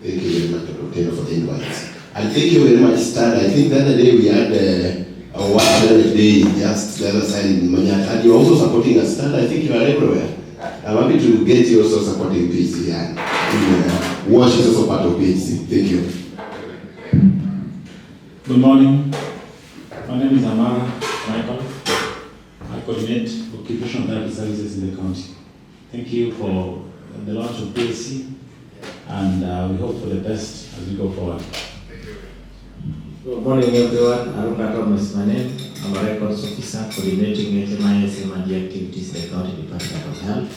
Thank you very much, Dr. Taylor, for the invites. And thank you very much, Stan. I think the other day we had a one day just the other side in Manyata, and you're also supporting us, Stan. I think you are everywhere. I'm happy to get you also supporting PhD, and Wash is also part of PhD. Thank you. Good morning. My name is Amara Michael. I coordinate occupational therapy services in the county. Thank you for the launch of PhD, and we hope for the best as we go forward. Good morning, everyone. Arun Katom is my name. I'm a records officer coordinating HMIS MRG activities in the County Department of Health.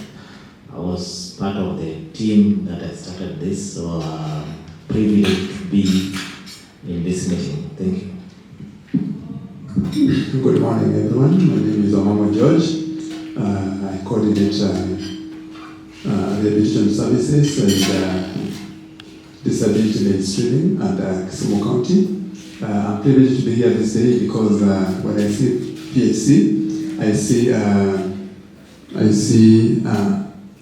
I was part of the team that has started this, so I'm privileged to be in this meeting. Thank you. Good morning, everyone. My name is Omamo George. I coordinate rehabilitation services and disability mainstreaming at Kisumu County. I'm privileged to be here this day because when I see PHC, I see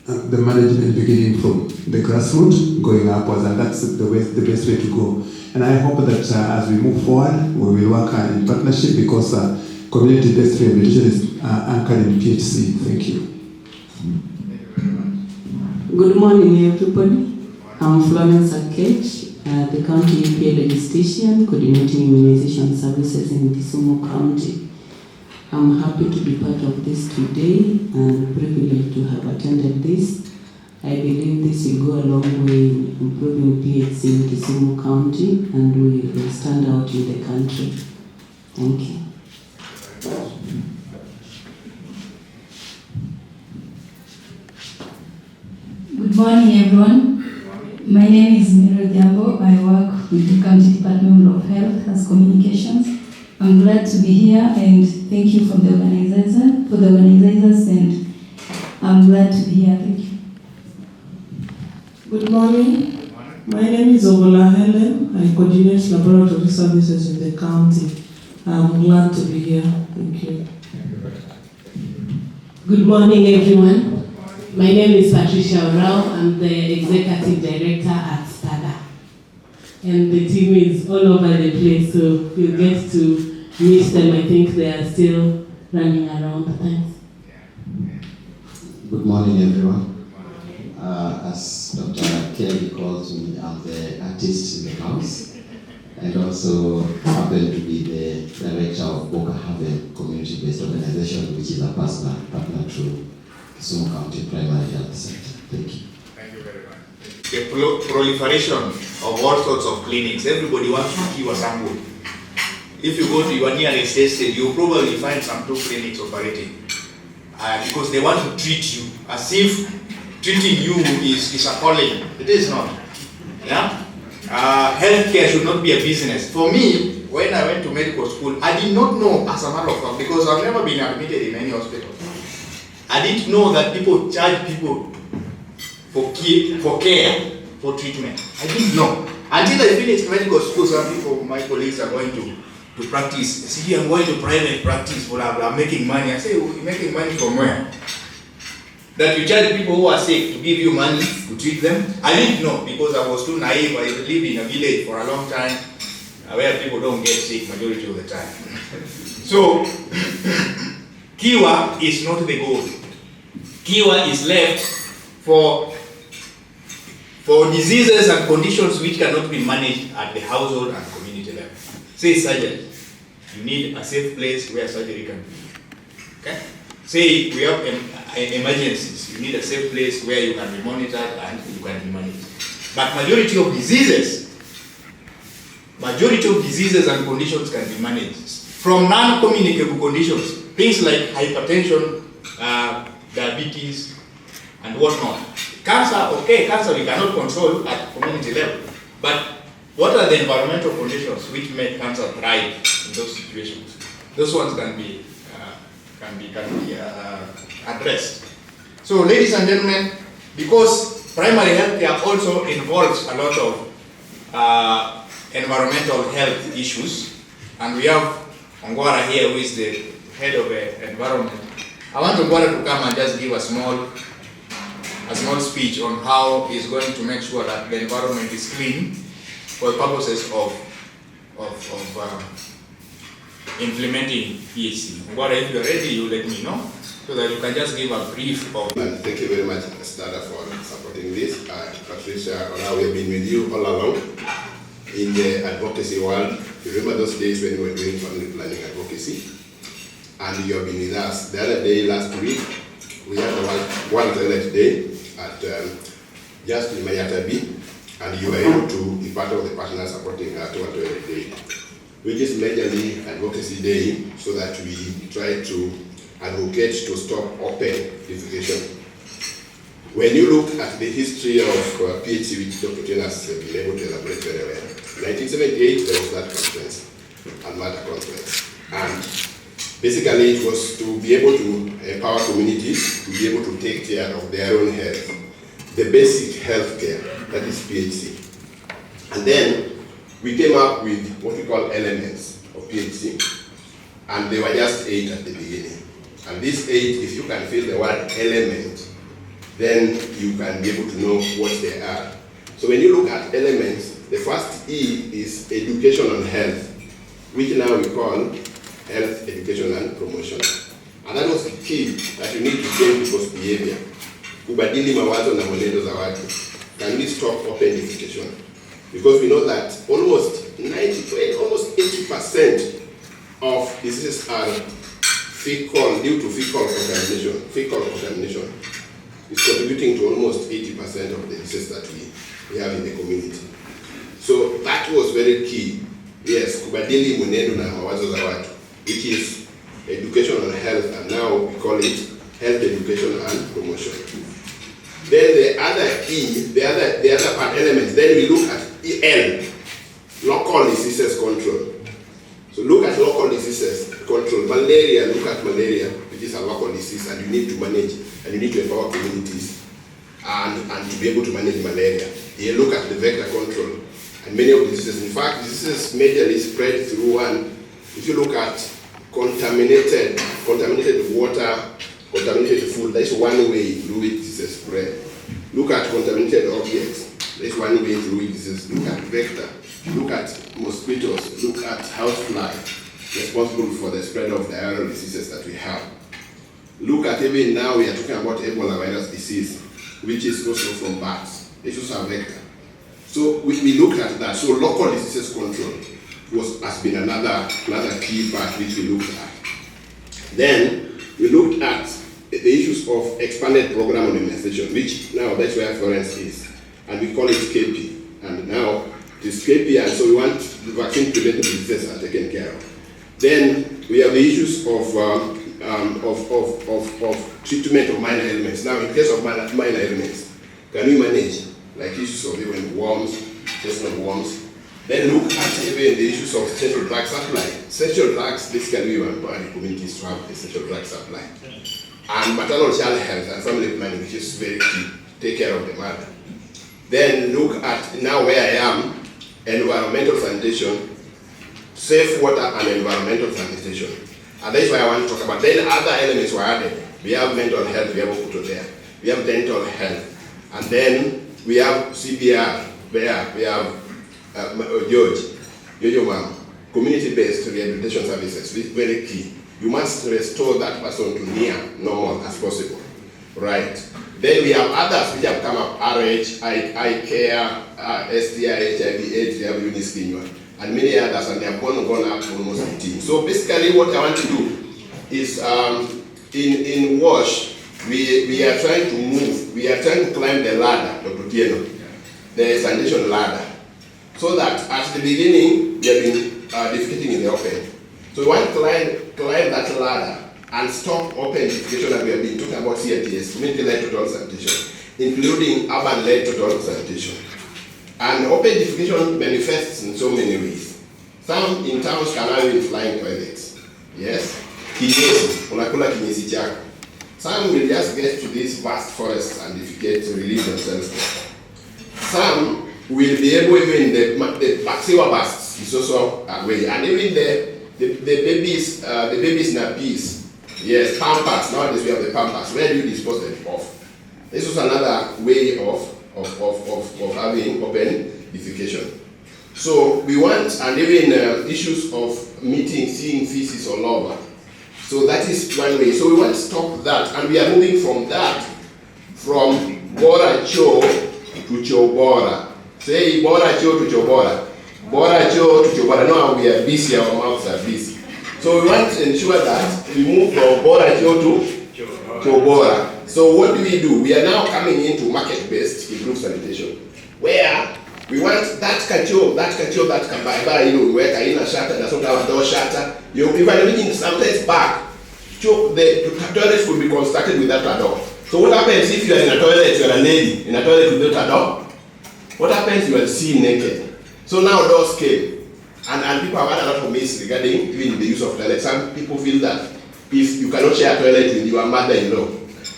the management beginning from the grassroots going upwards, and that's the best way to go. And I hope that as we move forward, we will work in partnership because community-based rehabilitation is anchored in PHC. Thank you. Good morning, everybody. I'm Florence Akech, the county EPA logistician coordinating immunization services in Kisumu County. I'm happy to be part of this today and privileged to have attended this. I believe this will go a long way in improving PHC in Kisumu County, and we will stand out in the country. Thank you. Good morning, everyone. My name is Miro Jambo. I work with the County Department of Health as communications. I'm glad to be here, and thank you for the organizers, and I'm glad to be here. Thank you. Good morning. My name is Obola Helen. I coordinate laboratory services in the county. I'm glad to be here. Thank you. Good morning, everyone. My name is Patricia Orao. I'm the Executive Director at STADA. And the team is all over the place, so you'll get to meet them. I think they are still running around. Thanks. Good morning, everyone. As Dr. Kelly calls me, I'm the artist in the house, and also happen to be the director of Boca Haven community-based organization, which is a partner to Kisumu County Primary Health Center. Thank you. Thank you very much. The proliferation of all sorts of clinics. Everybody wants to cure someone. If you go to your nearest estate, you'll probably find some 2 clinics operating because they want to treat you as if treating you is a calling. It is not. Yeah? Healthcare should not be a business. For me, when I went to medical school, I did not know, as a matter of fact, because I've never been admitted in any hospital. I didn't know that people charge people for care, for treatment. I didn't know. Until I finished medical school, some people, my colleagues, are going to practice. See, I'm going to private practice, but I'm making money. I say, you're making money from where? That you charge people who are sick to give you money to treat them? I didn't know because I was too naive. I lived in a village for a long time where people don't get sick majority of the time. So, cure is not the goal. Cure is left for diseases and conditions which cannot be managed at the household and community level. Say surgery. You need a safe place where surgery can be. Okay? Say we have emergencies. You need a safe place where you can be monitored and you can be managed. But majority of diseases and conditions can be managed. From non-communicable conditions, things like hypertension, diabetes, and whatnot. Cancer we cannot control at community level. But what are the environmental conditions which make cancer thrive in those situations? Those ones can be addressed. So, ladies and gentlemen, because primary health care also involves a lot of environmental health issues, and we have Ongwara here, who is the head of environment. I want Ongwara to come and just give a small a small speech on how he's going to make sure that the environment is clean for the purposes of implementing PHC. What if you're ready, you let me know so that you can just give a brief of. And thank you very much, Stada, for supporting this. Patricia, we have been with you all along in the advocacy world. You remember those days when we were doing family planning advocacy? And you have been with us. The other day, last week, we had a World Toilet Day at just in Mayatabi, and you were able to be part of the partners supporting our World Toilet Day, which is majorly advocacy day, so that we try to advocate to stop open defecation. When you look at the history of PHC, which Dr. Jonas has been able to elaborate very well, 1978 there was that conference, Almata conference, and basically it was to be able to empower communities to be able to take care of their own health, the basic health care, that is PHC. And then we came up with what we call elements of PHC, and they were just 8 at the beginning. And these 8, if you can feel the word element, then you can be able to know what they are. So when you look at elements, the first E is education on health, which now we call health education and promotion. And that was the key that you need to change people's behavior. Kubadili mawazo na mwenendo za watu. Can we stop open defecation? Because we know that almost 80% of diseases are fecal, due to fecal contamination. Fecal contamination is contributing to almost 80% of the diseases that we have in the community. So that was very key. Yes, kubadili mwenendo na mawazo za watu, which is education on health, and now we call it health education and promotion. Then the other key, the other part elements, then we look at EL, local diseases control. So look at local diseases control. Malaria, look at malaria, which is a local disease, and you need to manage, and you need to empower communities and to be able to manage malaria. You look at the vector control, and many of the diseases, in fact, diseases majorly spread through one. If you look at contaminated water, contaminated food, that's one way through which diseases spread. Look at contaminated objects, that's one way through which diseases. Look at vector, look at mosquitoes, look at housefly, responsible for the spread of the viral diseases that we have. Look at even now we are talking about Ebola virus disease, which is also from bats. It's also a vector. So we looked at that. So local diseases control has been another key part which we looked at. Then we looked at the issues of expanded program on immunization, which now that's where Florence is, and we call it KP. And now it is KP, and so we want the vaccine-prevented diseases are taken care of. Then we have the issues of treatment of minor ailments. Now, in case of minor ailments, can we manage like issues of even worms, chestnut worms? Then look at even the issues of essential drug supply. Essential drugs, basically we empower the communities to have essential drug supply. And maternal child health and family planning, which is very key, take care of the mother. Then look at now where I am, environmental sanitation, safe water and environmental sanitation. And that's why I want to talk about. Then other elements were added. We have mental health, we have Okuto there. We have dental health. And then we have CBR there. We have Jojo Mom, community-based rehabilitation services, which is very key. You must restore that person to near normal as possible, right? Then we have others which have come up, RH, eye care, STI, HIV, AIDS, we have Uniskin, and many others, and they have gone up almost 18. So basically what I want to do is, in WASH, we are trying to move, we are trying to climb the ladder, Dr. Tieno, the sanitation ladder, so that at the beginning, we have been defecating in the open. So we want to climb that ladder and stop open defecation that we have been talking about CLTS, community-led total sanitation, including urban-led total sanitation. And open defecation manifests in so many ways. Some in towns can have been flying toilets. Yes? Kinyesi, unakula kinyesi chako. Some will just get to these vast forests and defecate to relieve themselves there. Some will be able, even the sewer bursts is also a way, and even the babies nappies, yes, pampers. Nowadays we have the pampers. Where do you dispose them of? This was another way of having open defecation. So we want, and even issues of seeing feces all over. So that is one way. So we want to stop that, and we are moving from that, from Bora Cho to Chobora. Say Bora Cho to Chobora. Bora Cho to Chobora. Now we are busy, our mouths are busy. So we want to ensure that we move from Bora Cho to Chobora. So what do? We are now coming into market-based improved sanitation, where we want that kacho that kabaya, we work in a shutter, that's not our door shutter. Even everything sometimes back, the toilets could be constructed without a door. So what happens if you are in a toilet, you are a lady, in a toilet without a door? What happens you are seen naked? So now doors came, and people have had a lot of myths regarding even the use of toilets. Some people feel that if you cannot share a toilet with your mother-in-law,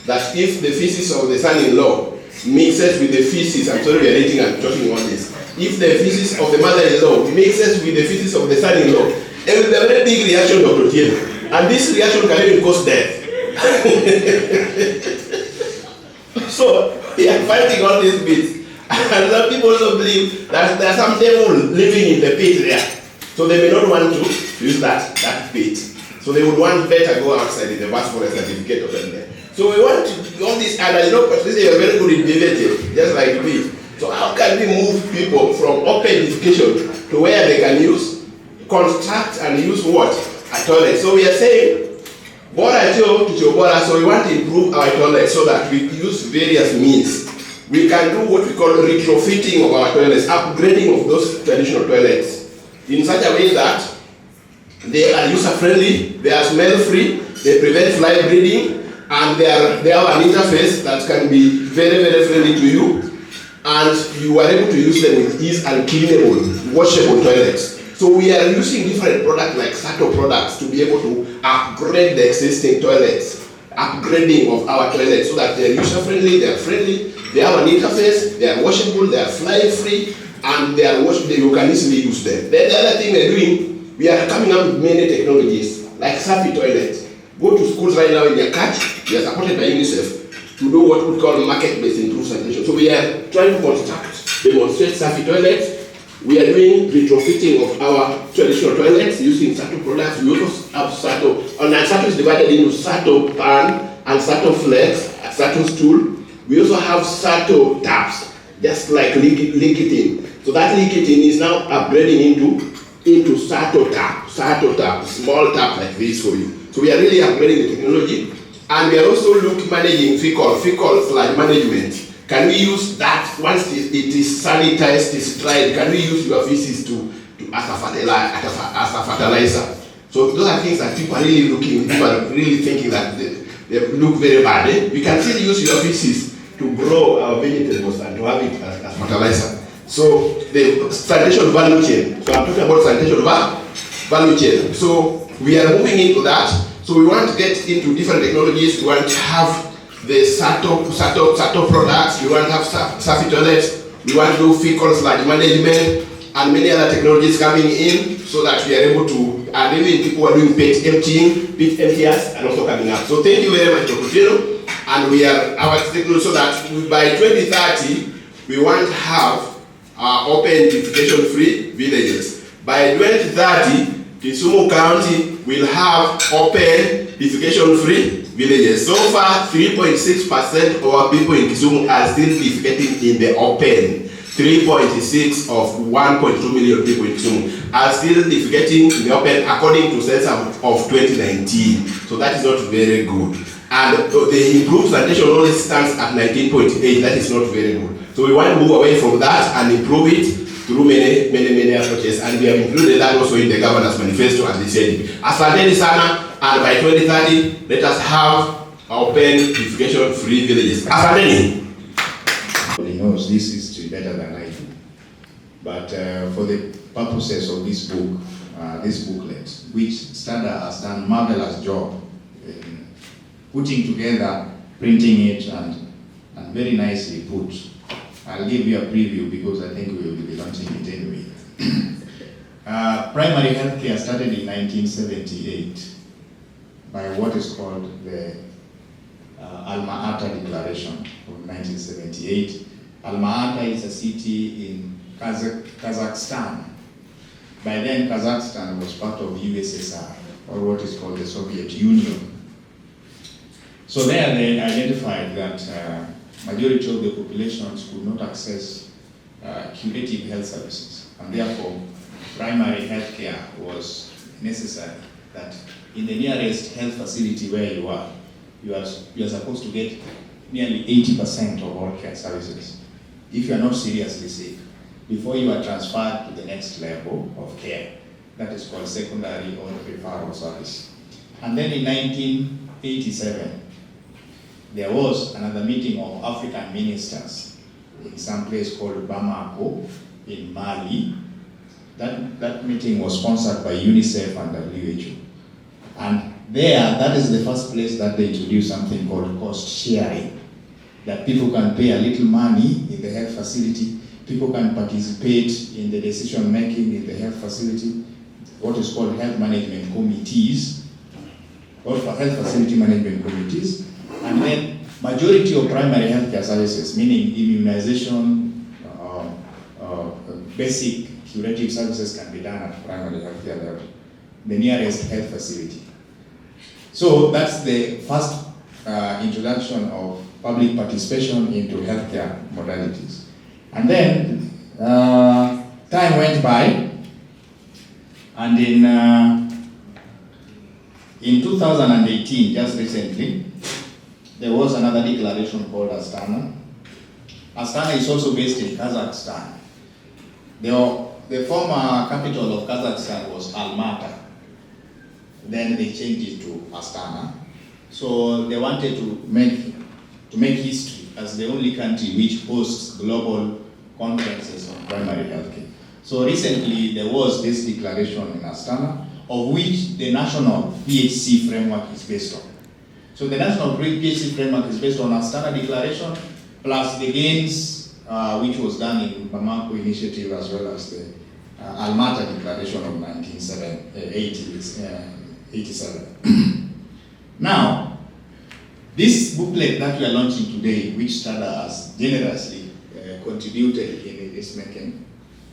that if the feces of the son-in-law mixes with the feces, I'm sorry we are eating and talking about this, if the feces of the mother-in-law mixes with the feces of the son-in-law, it will be a very big reaction, Dr. Tieno. And this reaction can even cause death. So we are fighting all these bits. And some people also believe that there are some devil living in the pit there. So they may not want to use that pit. So they would want better go outside in the vast forest certificate of them there. So we want to do all this, and I know Patricia, you are very good in debating, just like me. So how can we move people from open defecation to where they can construct and use what? A toilet. So we are saying, Bora Cho to Chobora, so we want to improve our toilets so that we use various means. We can do what we call retrofitting of our toilets, upgrading of those traditional toilets in such a way that they are user-friendly, they are smell-free, they prevent fly breeding, and they have an interface that can be very, very friendly to you, and you are able to use them with ease and cleanable, washable toilets. So we are using different products like Sato products to be able to upgrade the existing toilets, upgrading of our toilets so that they are user-friendly, they are friendly, they have an interface, they are washable, they are fly-free, and they are washable, you can easily use them. Then the other thing we're doing, we are coming up with many technologies like Safi toilets. Go to schools right now in your catch, we are supported by UNICEF to do what we call market-based improved sanitation. So we are trying to demonstrate Safi toilets. We are doing retrofitting of our traditional toilets using Sato products. We also have Sato, and Sato is divided into Sato pan and Sato flex, Sato stool. We also have Sato taps, just like Lickitin. So that Lickitin is now upgrading into Sato tap, small tap like this for you. So we are really upgrading the technology, and we are also managing fecal sludge management. Can we use that once it is sanitized, it's dried? Can we use your feces as a fertilizer? So those are things that people are really thinking that they look very bad. We can still use your feces to grow our vegetables and to have it as fertilizer. So the sanitation value chain. So I'm talking about sanitation value chain. So we are moving into that. So we want to get into different technologies. We want to have the Sato products. We want to have Safi toilets. We want to do fecal sludge management and many other technologies coming in so that we are able to, and even people who are doing pit emptiers and also coming up. So thank you very much, Dr. Tieno. And we are our technology so that by 2030 we want to have open defecation-free villages. By 2030, Kisumu County will have open defecation-free villages. So far, 3.6% of our people in Kisumu are still defecating in the open. 3.6 of 1.2 million people in Kisumu are still defecating in the open according to census of 2019. So that is not very good. And the improved sanitation only stands at 19.8. That is not very good. So we want to move away from that and improve it through many approaches. And we have included that also in the Governor's Manifesto and the CND. Asanteni sana, and by 2030, let us have open defecation-free villages. Asanteni. Everybody knows this history better than I do. But for the purposes of this book, this booklet, which Stada has done a marvelous job in putting together, printing it, and very nicely put. I'll give you a preview because I think we will be launching it anyway. Primary healthcare started in 1978 by what is called the Alma-Ata Declaration of 1978. Alma-Ata is a city in Kazakhstan. By then, Kazakhstan was part of USSR, or what is called the Soviet Union. So there they identified that majority of the populations could not access curative health services, and therefore primary health care was necessary. That in the nearest health facility where you are supposed to get nearly 80% of all care services if you are not seriously sick, before you are transferred to the next level of care. That is called secondary or referral service. And then in 1987, there was another meeting of African ministers in some place called Bamako in Mali. That meeting was sponsored by UNICEF and WHO. And there, that is the first place that they introduced something called cost sharing, that people can pay a little money in the health facility, people can participate in the decision making in the health facility, what is called health management committees, or for health facility management committees, and then majority of primary healthcare services, meaning immunization, basic curative services can be done at primary healthcare level, the nearest health facility. So that's the first introduction of public participation into healthcare modalities. And then time went by, and in 2018, just recently, there was another declaration called Astana. Astana is also based in Kazakhstan. The former capital of Kazakhstan was Almaty. Then they changed it to Astana. So they wanted to make history as the only country which hosts global conferences on primary health care. So recently there was this declaration in Astana, of which the national PHC framework is based on. So the national PHC framework is based on Astana declaration plus the gains which was done in Bamako initiative as well as the Almaty declaration of 1987. Now, this booklet that we are launching today, which STADA has generously contributed in this making,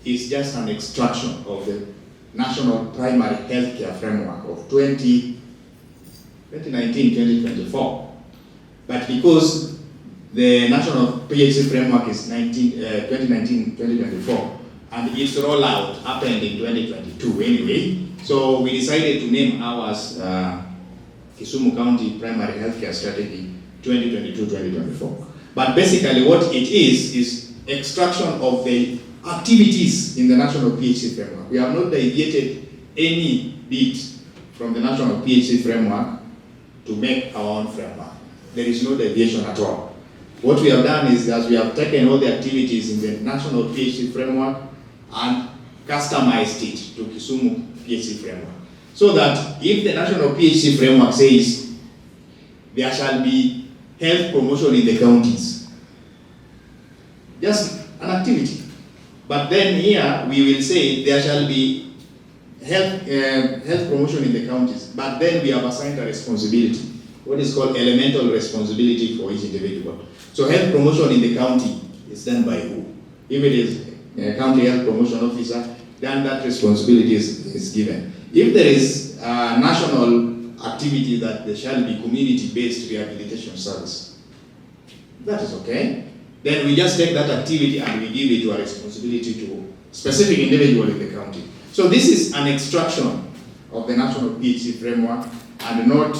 is just an extraction of the National Primary Healthcare Framework of 2019-2024. But because the National PHC Framework is 2019-2024, and its rollout happened in 2022 anyway, so we decided to name ours Kisumu County Primary Healthcare Strategy 2022-2024. But basically what it is extraction of the activities in the National PHC Framework. We have not deviated any bit from the National PHC Framework to make our own framework. There is no deviation at all. What we have done is that we have taken all the activities in the National PHC Framework and customized it to Kisumu PHC Framework. So that if the National PHC Framework says there shall be health promotion in the counties, just an activity. But then here we will say there shall be health promotion in the counties, but then we have assigned a responsibility, what is called elemental responsibility for each individual. So health promotion in the county is done by who? If it is a county health promotion officer, then that responsibility is given. If there is a national activity that there shall be community-based rehabilitation service, that is okay. Then we just take that activity and we give it to a responsibility to specific individual in the county. So this is an extraction of the National PHC Framework and not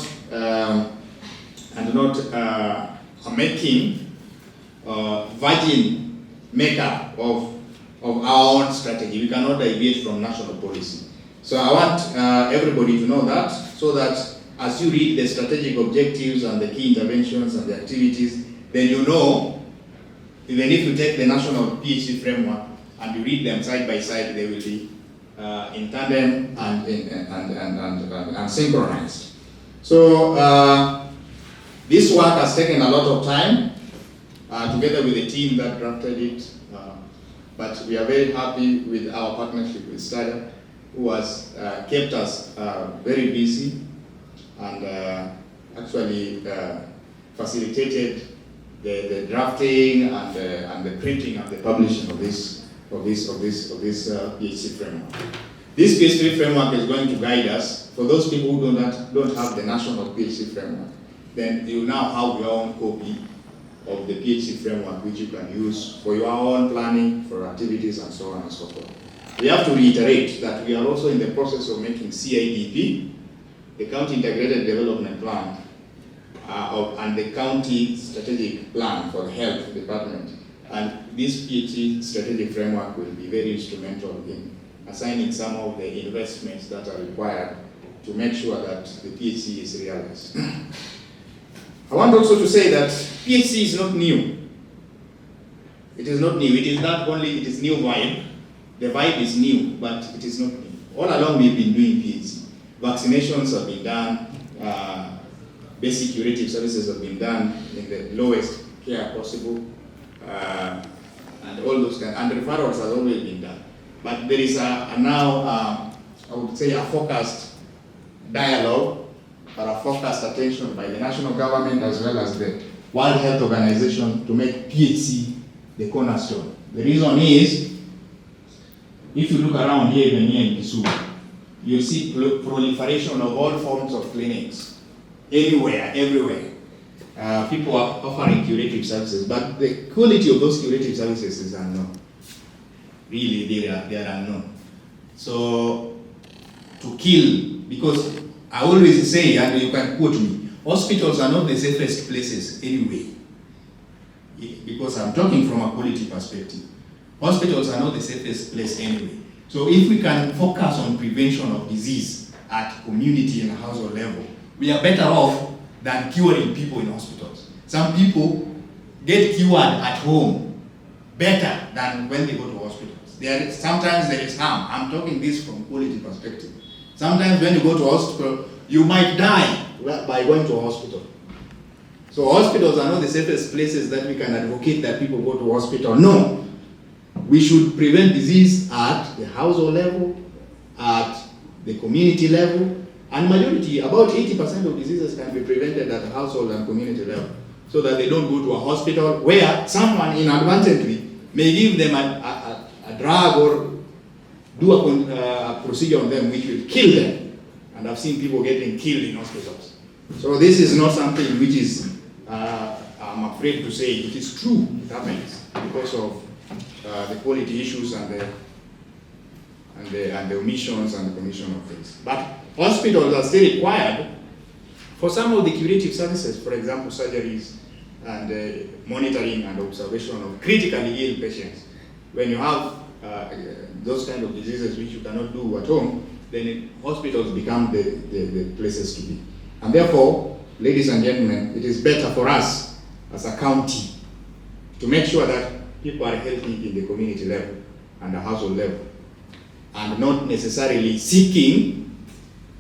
making virgin makeup of our own strategy. We cannot deviate from national policy. So I want everybody to know that, so that as you read the strategic objectives and the key interventions and the activities, then you know, even if you take the National PHC Framework and you read them side by side, they will be in tandem and synchronized. So this work has taken a lot of time, together with the team that drafted it, but we are very happy with our partnership with STADA, who has kept us very busy and actually facilitated the drafting and the printing and the publishing of this PhD framework. This PhD framework is going to guide us. For those people who don't have the national PhD framework, then you now have your own copy of the PhD framework which you can use for your own planning, for activities and so on and so forth. We have to reiterate that we are also in the process of making CIDP, the County Integrated Development Plan, and the County Strategic Plan for the Health Department. And this PhD strategic framework will be very instrumental in assigning some of the investments that are required to make sure that the PhD is realized. I want also to say that PhD is not new. It is not new. It is not only, it is new vibe. The vibe is new, but it is not new. All along we've been doing PhD. Vaccinations have been done, basic curative services have been done in the lowest care possible, and all those kinds, and referrals have always been done. But there is now, I would say, a focused dialogue or a focused attention by the national government as well as the World Health Organization to make PhD the cornerstone. The reason is, if you look around here, even here in Kisumu, you see proliferation of all forms of clinics, anywhere, everywhere. People are offering curative services, but the quality of those curative services is unknown. Really, they are unknown. So, to kill, because I always say, and you can quote me, hospitals are not the safest places anyway. Because I'm talking from a quality perspective. Hospitals are not the safest place anyway. So if we can focus on prevention of disease at community and household level, we are better off than curing people in hospitals. Some people get cured at home better than when they go to hospitals. Sometimes there is harm. I'm talking this from quality perspective. Sometimes when you go to hospital, you might die by going to a hospital. So hospitals are not the safest places that we can advocate that people go to hospital. No. We should prevent disease at the household level, at the community level, and majority, about 80% of diseases can be prevented at the household and community level, so that they don't go to a hospital where someone inadvertently may give them a drug or do a procedure on them which will kill them. And I've seen people getting killed in hospitals. So this is not something which is, I'm afraid to say, it is true, it happens because of the quality issues and the omissions and the commission of things. But hospitals are still required for some of the curative services, for example, surgeries and monitoring and observation of critically ill patients. When you have those kind of diseases which you cannot do at home, then hospitals become the places to be. And therefore, ladies and gentlemen, it is better for us as a county to make sure that people are healthy in the community level and the household level, and not necessarily seeking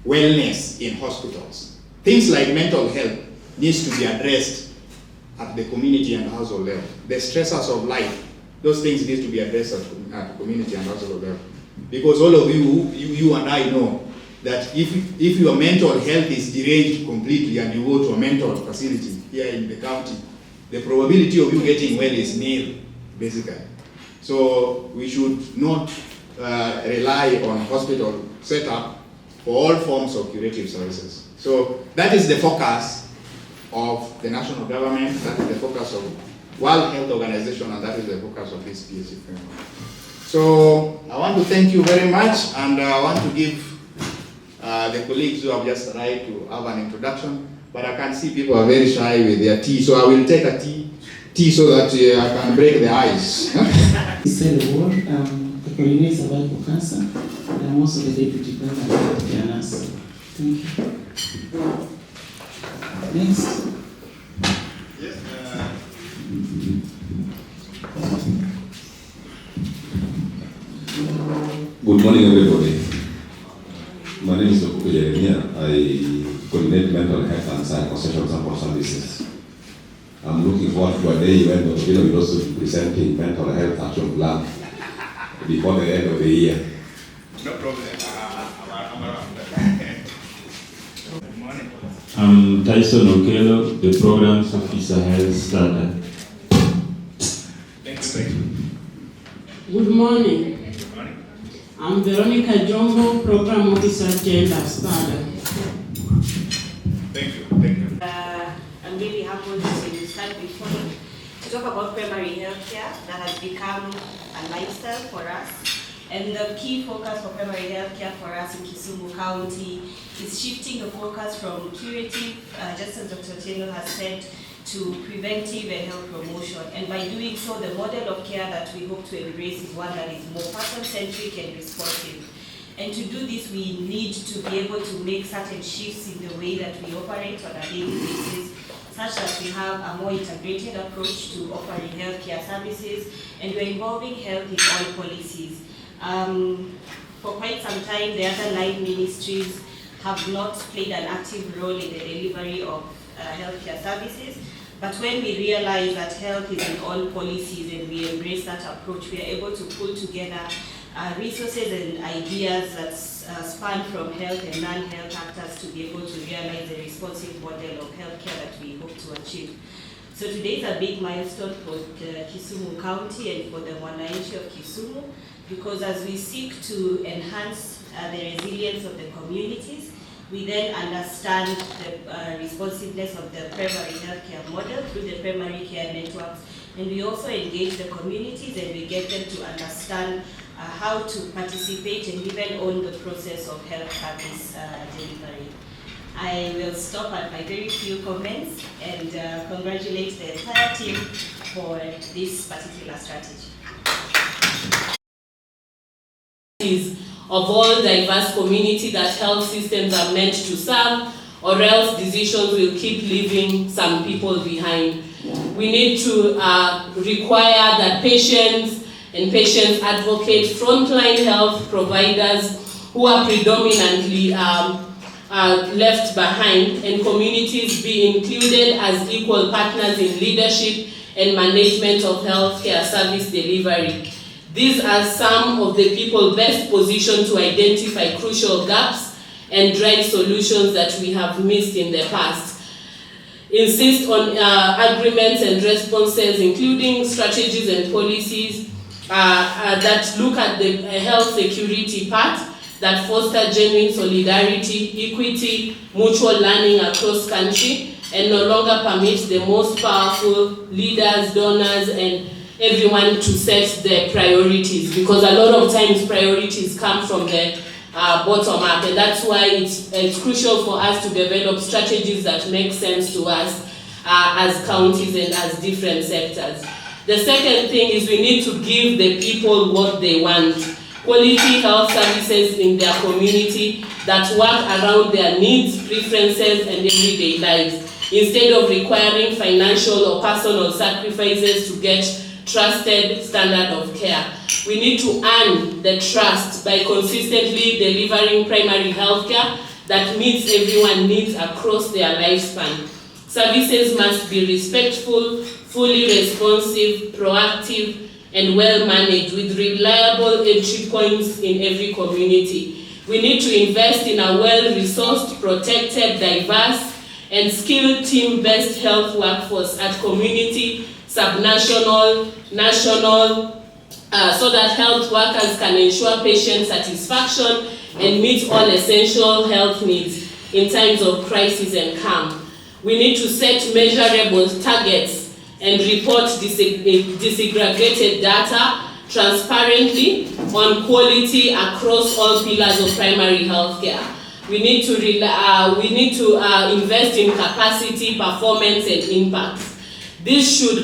wellness in hospitals. Things like mental health needs to be addressed at the community and household level. The stressors of life, those things need to be addressed at community and household level. Because all of you and I know that if your mental health is deranged completely and you go to a mental facility here in the county, the probability of you getting well is nil, basically. So we should not rely on hospital setup for all forms of curative services. So that is the focus of the national government, that is the focus of World Health Organization, and that is the focus of this PhD framework. So I want to thank you very much, and I want to give the colleagues who have just arrived to have an introduction, but I can see people are very shy with their tea, so I will take a tea so that I can break the ice. He said the word, the coordinator cervical cancer, and I'm also the deputy president of the nurse. Thank you. Next. Yes. Good morning, everybody. My name is Dr. Jeremiah. I coordinate mental health and psychosocial support services. I'm looking forward to a day when the hospital will also be presenting mental health action plan before the end of the year. No problem. I'm around. Good morning. I'm Tyson Okelo, the Programs Officer, Health Standard. Good morning. I'm Veronica Jombo, Program Officer, Gender Standard. Thank you. I'm really happy to stand before you to talk about primary health care that has become a lifestyle for us. And the key focus for primary health care for us in Kisumu County is shifting the focus from curative, just as Dr. Taylor has said, to preventive and health promotion. And by doing so, the model of care that we hope to embrace is one that is more person-centric and responsive. And to do this, we need to be able to make certain shifts in the way that we operate on a daily basis, such that we have a more integrated approach to offering healthcare services, and we're involving health in all policies. For quite some time, the other 9 ministries have not played an active role in the delivery of healthcare services. But when we realize that health is in all policies and we embrace that approach, we are able to pull together resources and ideas that span from health and non-health actors to be able to realize the responsive model of healthcare that we hope to achieve. So today is a big milestone for Kisumu County and for the Wananchi of Kisumu, because as we seek to enhance the resilience of the communities, we then understand the responsiveness of the primary healthcare model through the primary care networks, and we also engage the communities and we get them to understand how to participate and even own the process of health service delivery. I will stop at my very few comments and congratulate the entire team for this particular strategy. Of all diverse community that health systems are meant to serve, or else decisions will keep leaving some people behind. We need to require that patients and patient advocates, frontline health providers who are predominantly left behind, and communities be included as equal partners in leadership and management of healthcare service delivery. These are some of the people best positioned to identify crucial gaps and drive solutions that we have missed in the past. Insist on agreements and responses, including strategies and policies that look at the health security part, that foster genuine solidarity, equity, mutual learning across country, and no longer permit the most powerful leaders, donors, and everyone to set their priorities, because a lot of times priorities come from the bottom up, and that's why it's crucial for us to develop strategies that make sense to us as counties and as different sectors. The second thing is we need to give the people what they want. Quality health services in their community that work around their needs, preferences, and everyday lives, instead of requiring financial or personal sacrifices to get trusted standard of care. We need to earn the trust by consistently delivering primary health care that meets everyone's needs across their lifespan. Services must be respectful, fully responsive, proactive, and well managed with reliable entry points in every community. We need to invest in a well-resourced, protected, diverse, and skilled team-based health workforce at community, subnational, national, so that health workers can ensure patient satisfaction and meet all essential health needs in times of crisis and calm. We need to set measurable targets and report disaggregated data transparently on quality across all pillars of primary health care. We need to invest in capacity, performance, and impact. This should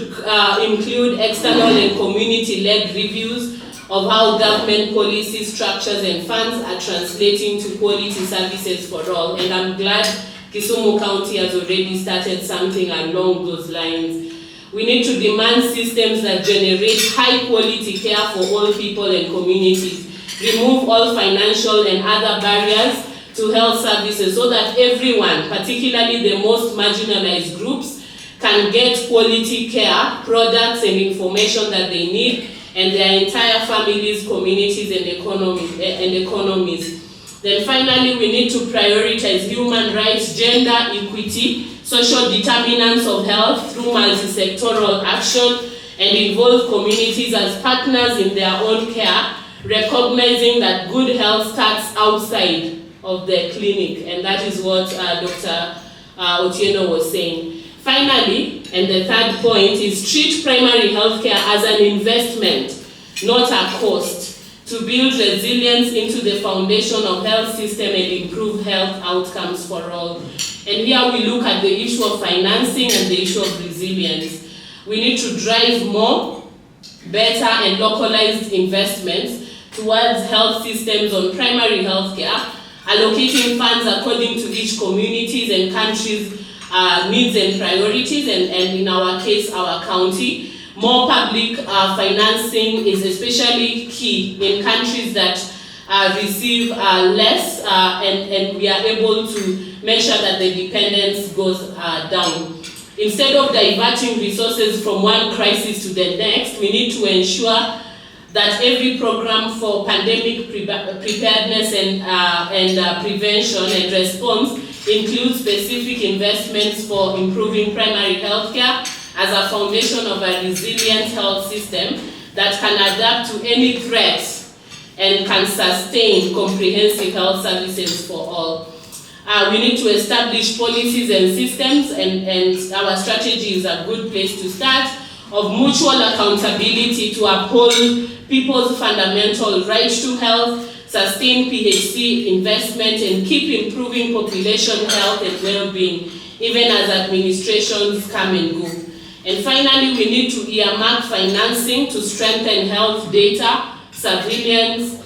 include external and community-led reviews of how government policy structures and funds are translating to quality services for all. And I'm glad Kisumu County has already started something along those lines. We need to demand systems that generate high-quality care for all people and communities. Remove all financial and other barriers to health services so that everyone, particularly the most marginalized groups, can get quality care, products, and information that they need, and their entire families, communities, and economies. Then finally, we need to prioritize human rights, gender equity, social determinants of health through multi-sectoral action, and involve communities as partners in their own care, recognizing that good health starts outside of the clinic, and that is what Dr. Otieno was saying. Finally, and the third point is treat primary healthcare as an investment, not a cost, to build resilience into the foundation of health system and improve health outcomes for all. And here we look at the issue of financing and the issue of resilience. We need to drive more, better and localized investments towards health systems on primary healthcare, allocating funds according to each community's and country's needs and priorities, and in our case, our county. More public financing is especially key in countries that receive less, and we are able to make sure that the dependence goes down. Instead of diverting resources from one crisis to the next, we need to ensure that every program for pandemic preparedness and prevention and response includes specific investments for improving primary health care as a foundation of a resilient health system that can adapt to any threats and can sustain comprehensive health services for all. We need to establish policies and systems, and our strategy is a good place to start, of mutual accountability to uphold people's fundamental right to health, sustain PHC investment, and keep improving population health and well-being, even as administrations come and go. And finally, we need to earmark financing to strengthen health data, surveillance,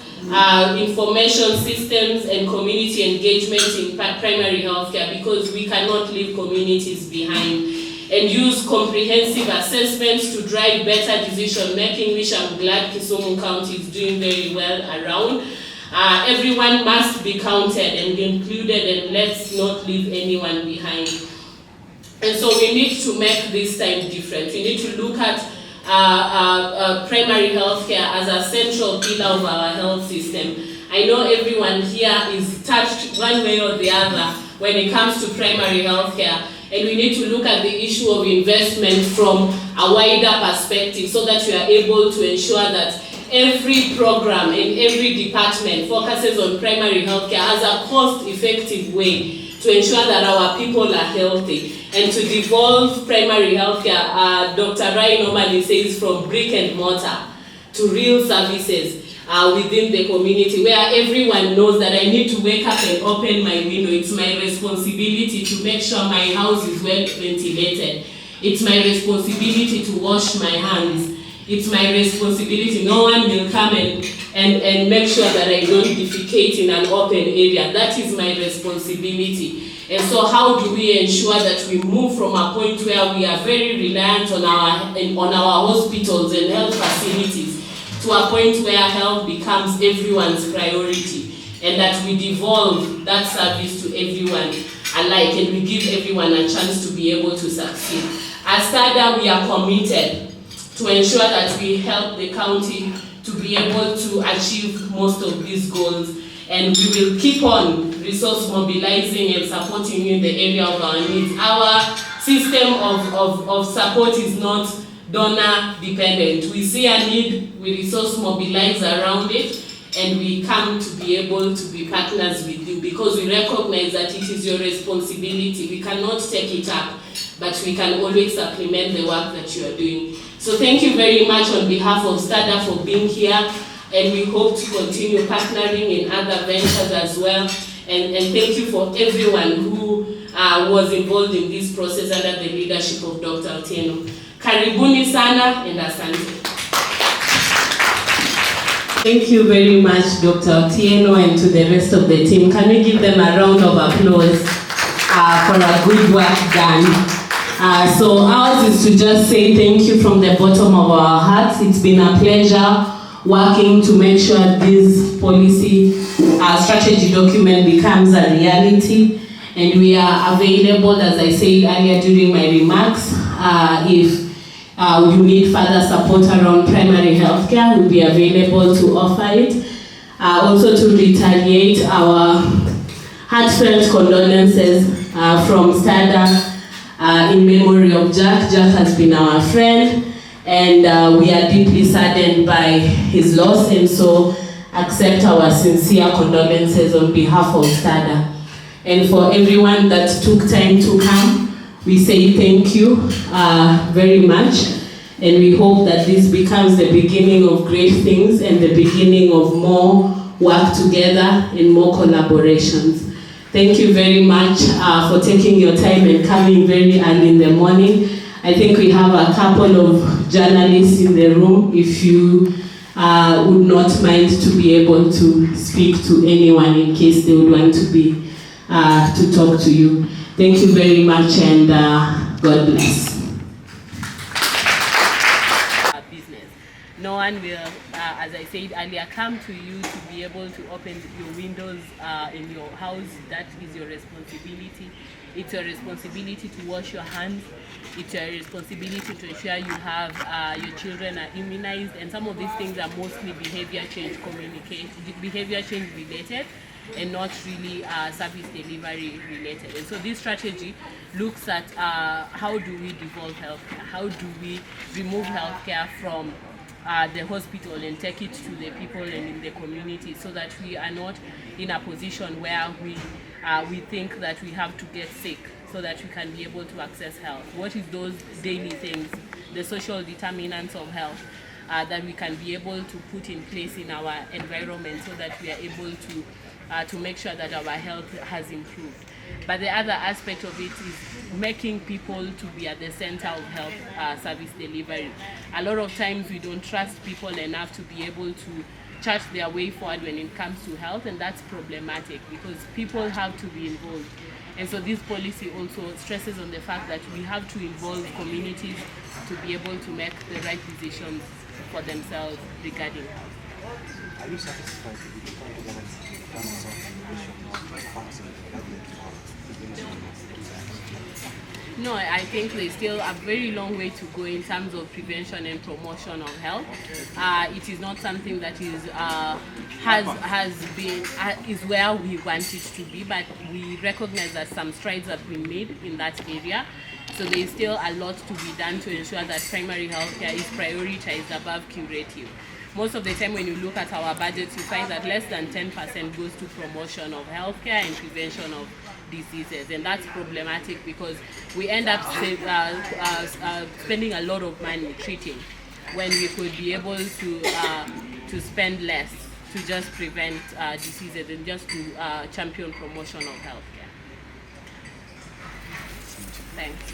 information systems, and community engagement in primary healthcare, because we cannot leave communities behind. And use comprehensive assessments to drive better decision making, which I'm glad Kisumu County is doing very well around. Everyone must be counted and included, and let's not leave anyone behind. And so we need to make this time different. We need to look at primary health care as a central pillar of our health system. I know everyone here is touched one way or the other when it comes to primary health care, and we need to look at the issue of investment from a wider perspective so that we are able to ensure that every program in every department focuses on primary health care as a cost-effective way to ensure that our people are healthy, and to devolve primary health care, Dr. Rai normally says, from brick and mortar to real services within the community, where everyone knows that I need to wake up and open my window. It's my responsibility to make sure my house is well ventilated. It's my responsibility to wash my hands. It's my responsibility. No one will come and make sure that I don't defecate in an open area. That is my responsibility. And so how do we ensure that we move from a point where we are very reliant on our hospitals and health facilities to a point where health becomes everyone's priority, and that we devolve that service to everyone alike, and we give everyone a chance to be able to succeed. As STADA, we are committed to ensure that we help the county to be able to achieve most of these goals, and we will keep on resource mobilizing and supporting you in the area of our needs. Our system of support is not donor dependent. We see a need, we resource mobilize around it, and we come to be able to be partners with you, because we recognize that it is your responsibility. We cannot take it up, but we can always supplement the work that you are doing. So thank you very much on behalf of STADA for being here, and we hope to continue partnering in other ventures as well. And thank you for everyone who was involved in this process under the leadership of Dr. Otieno. Karibuni sana and asante. Thank you very much, Dr. Otieno, and to the rest of the team. Can we give them a round of applause for a good work done? So ours is to just say thank you from the bottom of our hearts. It's been a pleasure working to make sure this policy strategy document becomes a reality, and we are available, as I said earlier during my remarks, if you need further support around primary health care, we'll be available to offer it. Also to retaliate our heartfelt condolences from STADA in memory of Jack. Jack has been our friend, and we are deeply saddened by his loss, and so accept our sincere condolences on behalf of STADA. And for everyone that took time to come, we say thank you very much, and we hope that this becomes the beginning of great things and the beginning of more work together and more collaborations. Thank you very much for taking your time and coming very early in the morning. I think we have a couple of journalists in the room. If you would not mind to be able to speak to anyone in case they would want to be to talk to you. Thank you very much, and God bless. Business. No one will, as I said earlier, come to you to be able to open your windows in your house. That is your responsibility. It's your responsibility to wash your hands. It's your responsibility to ensure you have your children are immunized, and some of these things are mostly behavior change related, and not really service delivery related. And so this strategy looks at how do we devolve healthcare, how do we remove healthcare from the hospital and take it to the people and in the community, so that we are not in a position where we think that we have to get sick so that we can be able to access health. What is those daily things, the social determinants of health that we can be able to put in place in our environment, so that we are able to make sure that our health has improved. But the other aspect of it is making people to be at the center of health service delivery. A lot of times we don't trust people enough to be able to chart their way forward when it comes to health, and that's problematic because people have to be involved. And so this policy also stresses on the fact that we have to involve communities to be able to make the right decisions for themselves regarding health. Are you satisfied with the current government's plans of function No, I think there's still a very long way to go in terms of prevention and promotion of health. It is not something that is is where we want it to be, but we recognize that some strides have been made in that area. So there is still a lot to be done to ensure that primary healthcare is prioritized above curative. Most of the time when you look at our budgets, you find that less than 10% goes to promotion of healthcare and prevention of diseases, and that's problematic because we end up spending a lot of money treating when we could be able to spend less to just prevent diseases and just to champion promotion of healthcare. Thanks.